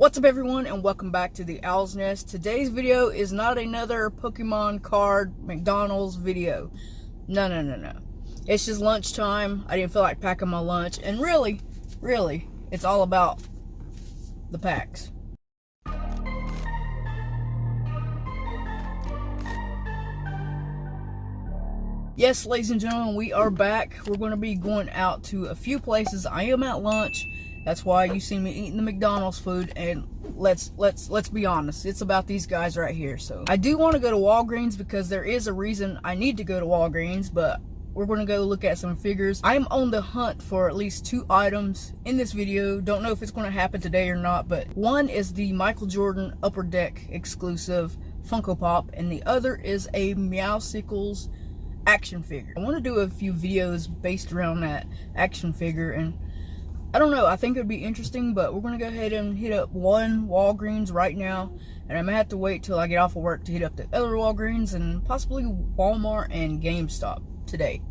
What's up everyone, and welcome back to the Owl's Nest. Today's video is not another Pokemon card McDonald's video. No. It's just lunchtime. I didn't feel like packing my lunch, and really, it's all about the packs. Yes, ladies and gentlemen, we are back. We're going to be going out to a few places. I am at lunch. That's why you see me eating the McDonald's food, and let's be honest, it's about these guys right here. So I do want to go to Walgreens because there is a reason I need to go to Walgreens, but we're going to go look at some figures. I am on the hunt for at least 2 items in this video. Don't know if it's going to happen today or not, but one is the Michael Jordan Upper Deck exclusive Funko Pop, and the other is a Meowscles action figure. I want to do a few videos based around that action figure, and I don't know, I think it would be interesting, but we're going to go ahead and hit up one Walgreens right now, and I'm going to have to wait till I get off of work to hit up the other Walgreens and possibly Walmart and GameStop today.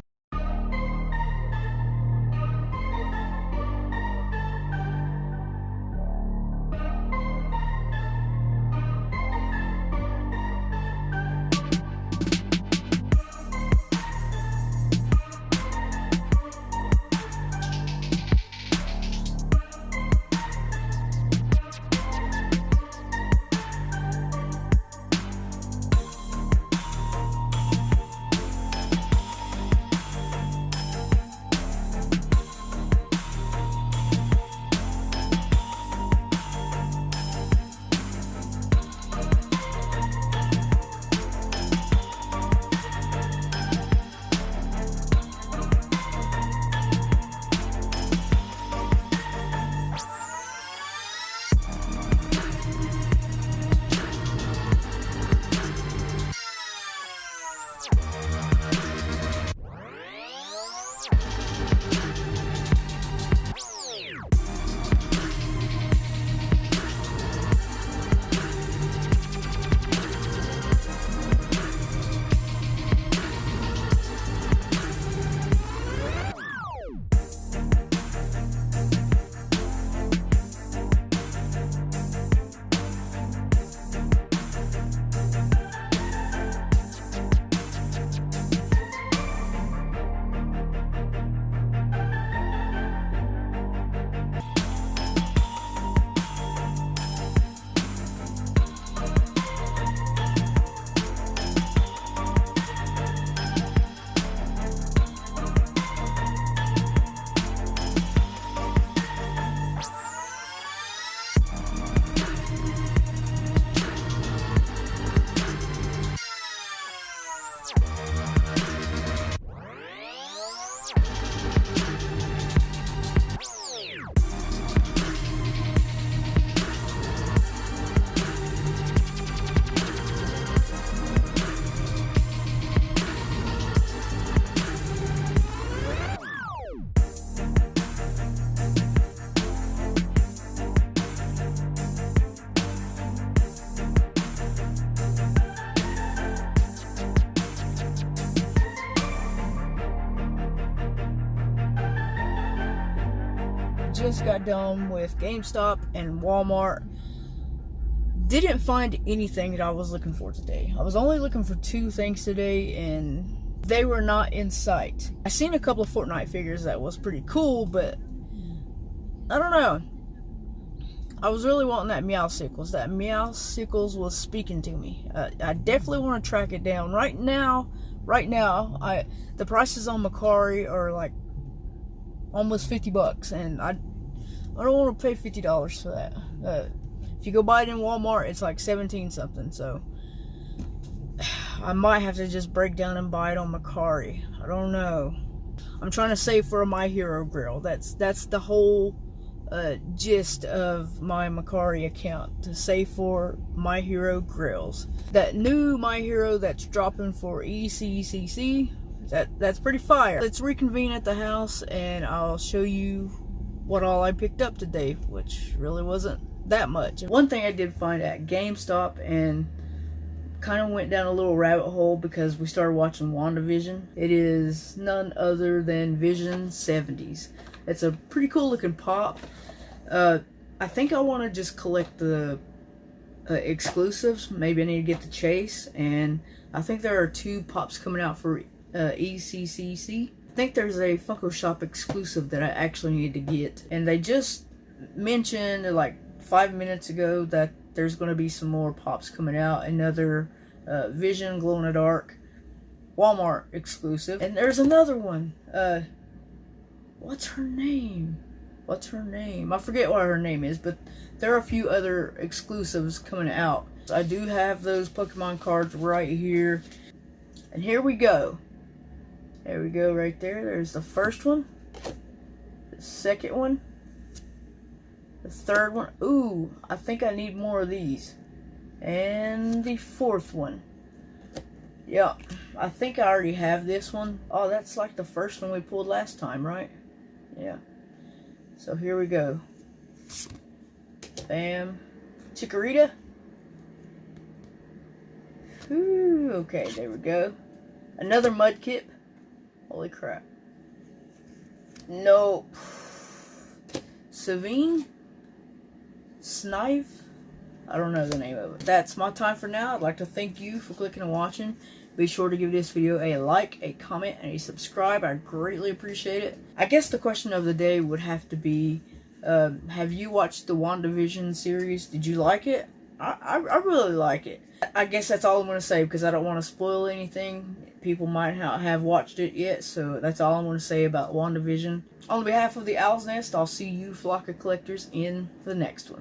Just got done with GameStop and Walmart. Didn't find anything that I was looking for today. I was only looking for 2 things today, and they were not in sight. I seen a couple of Fortnite figures that was pretty cool, but I don't know. I was really wanting that Meowscles. That Meowscles was speaking to me. I definitely want to track it down. Right now, the prices on Macari are like almost $50, and I don't want to pay $50 for that. If you go buy it in Walmart, it's like 17 something, so I might have to just break down and buy it on Macari. I don't know. I'm trying to save for a My Hero grill. That's the whole gist of my Macari account, to save for My Hero grills. That new My Hero that's dropping for ECCC, that's pretty fire. Let's reconvene at the house and I'll show you what all I picked up today, which really wasn't that much. One thing I did find at GameStop, and kind of went down a little rabbit hole because we started watching WandaVision. It is none other than Vision 70s. It's a pretty cool looking pop. I I think I want to just collect the exclusives. Maybe I need to get the chase, and I think there are 2 pops coming out for ECCC. I think there's a Funko Shop exclusive that I actually need to get, and they just mentioned like 5 minutes ago that there's going to be some more pops coming out. Another Vision glow in the dark Walmart exclusive, and there's another one. What's her name? I forget what her name is, but there are a few other exclusives coming out. I do have those Pokemon cards right here, and here we go. There we go, right there. There's the first one, the second one, the third one. Ooh, I think I need more of these. And the fourth one. Yeah, I think I already have this one. Oh, that's like the first one we pulled last time, right? Yeah. So here we go. Bam. Chikorita. Ooh, okay, there we go. Another Mudkip. Holy crap. Nope. Savine? Snipe? I don't know the name of it. That's my time for now. I'd like to thank you for clicking and watching. Be sure to give this video a like, a comment, and a subscribe. I greatly appreciate it. I guess the question of the day would have to be, have you watched the WandaVision series? Did you like it? I really like it. I guess that's all I'm going to say, because I don't want to spoil anything. People might not have watched it yet, so that's all I'm going to say about WandaVision. On behalf of the Owl's Nest, I'll see you flock of collectors in the next one.